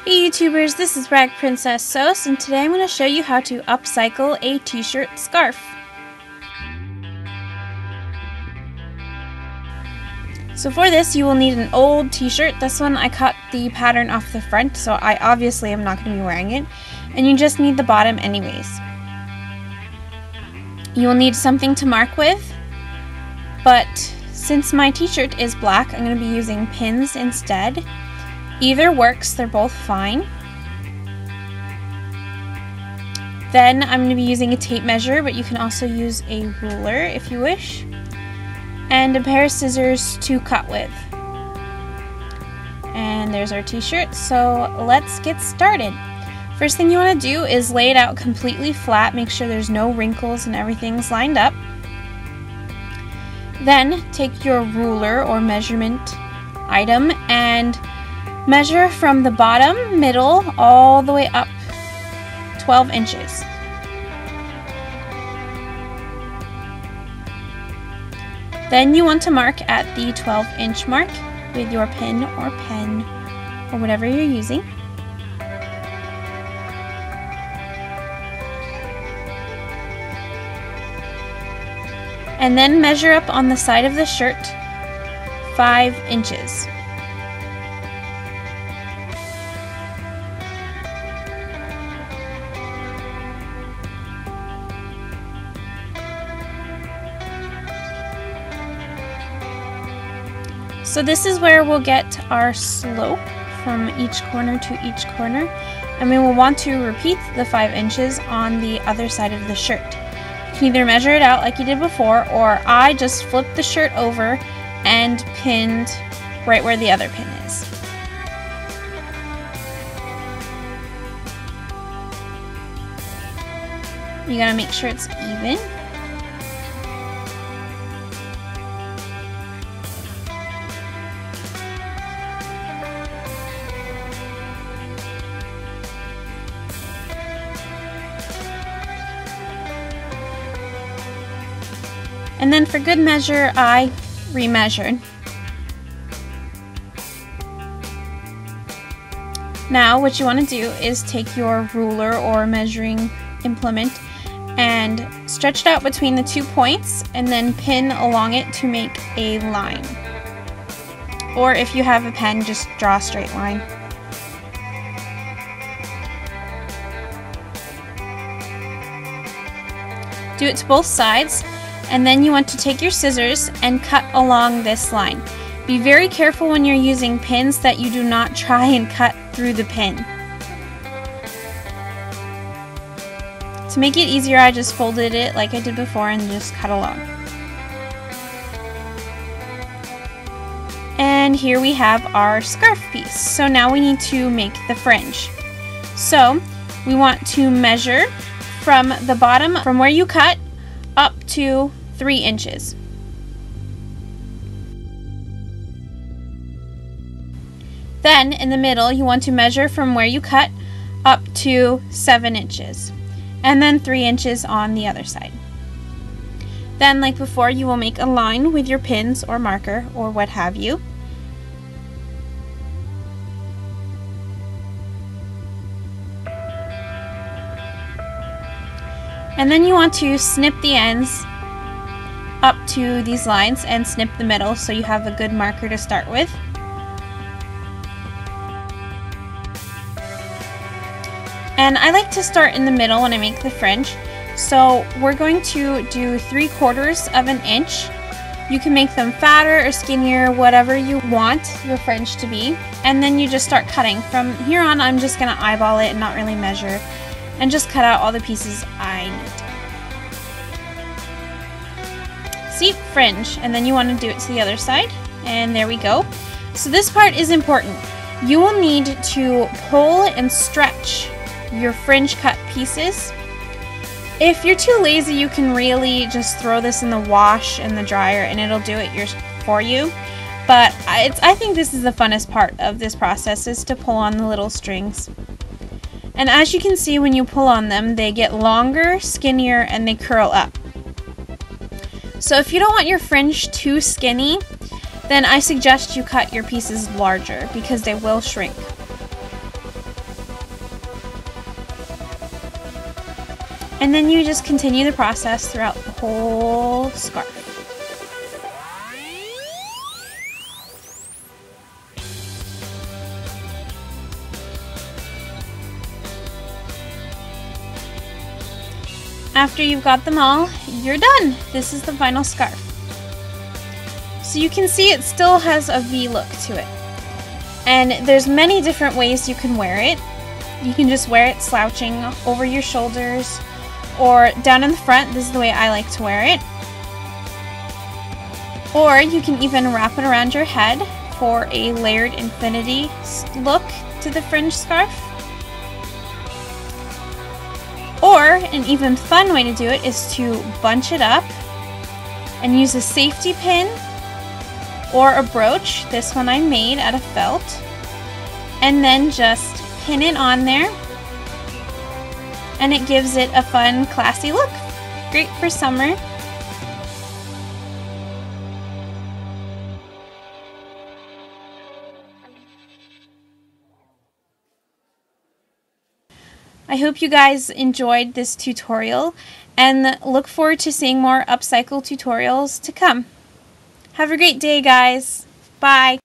Hey YouTubers, this is Rag Princess Sos, and today I'm going to show you how to upcycle a t-shirt scarf. So for this you will need an old t-shirt. This one I cut the pattern off the front, so I obviously am not going to be wearing it, and you just need the bottom anyways. You will need something to mark with, but since my t-shirt is black, I'm going to be using pins instead. Either works, they're both fine. Then I'm going to be using a tape measure, but you can also use a ruler if you wish, and a pair of scissors to cut with. And there's our t-shirt, so let's get started. First thing you want to do is lay it out completely flat, make sure there's no wrinkles and everything's lined up. Then take your ruler or measurement item and measure from the bottom, middle, all the way up 12 inches. Then you want to mark at the 12-inch mark with your pin or pen or whatever you're using. And then measure up on the side of the shirt 5 inches. So this is where we'll get our slope from each corner to each corner, and we will want to repeat the 5 inches on the other side of the shirt. You can either measure it out like you did before, or I just flipped the shirt over and pinned right where the other pin is. You gotta make sure it's even. And then for good measure, I remeasured. Now what you want to do is take your ruler or measuring implement and stretch it out between the 2 points and then pin along it to make a line. Or if you have a pen, just draw a straight line. Do it to both sides. And then you want to take your scissors and cut along this line. Be very careful when you're using pins that you do not try and cut through the pin. To make it easier, I just folded it like I did before and just cut along. And here we have our scarf piece. So now we need to make the fringe. So we want to measure from the bottom, from where you cut, up to 3 inches. Then in the middle you want to measure from where you cut up to 7 inches, and then 3 inches on the other side. Then like before, you will make a line with your pins or marker or what have you. And then you want to snip the ends up to these lines and snip the middle so you have a good marker to start with. And I like to start in the middle when I make the fringe. So we're going to do 3/4 of an inch. You can make them fatter or skinnier, whatever you want your fringe to be. And then you just start cutting. From here on, I'm just going to eyeball it and not really measure, and just cut out all the pieces I need. See, fringe, and then you want to do it to the other side, and there we go. So this part is important. You will need to pull and stretch your fringe cut pieces. If you're too lazy, you can really just throw this in the wash and the dryer and it'll do it for you. But I think this is the funnest part of this process, is to pull on the little strings. And as you can see, when you pull on them, they get longer, skinnier, and they curl up. So if you don't want your fringe too skinny, then I suggest you cut your pieces larger because they will shrink. And then you just continue the process throughout the whole scarf. After you've got them all, you're done. This is the final scarf. So you can see it still has a V look to it. And there's many different ways you can wear it. You can just wear it slouching over your shoulders or down in the front. This is the way I like to wear it. Or you can even wrap it around your head for a layered infinity look to the fringe scarf. Or an even fun way to do it is to bunch it up and use a safety pin or a brooch. This one I made out of felt. And then just pin it on there. And it gives it a fun, classy look. Great for summer. I hope you guys enjoyed this tutorial and look forward to seeing more UpCycle tutorials to come. Have a great day, guys. Bye.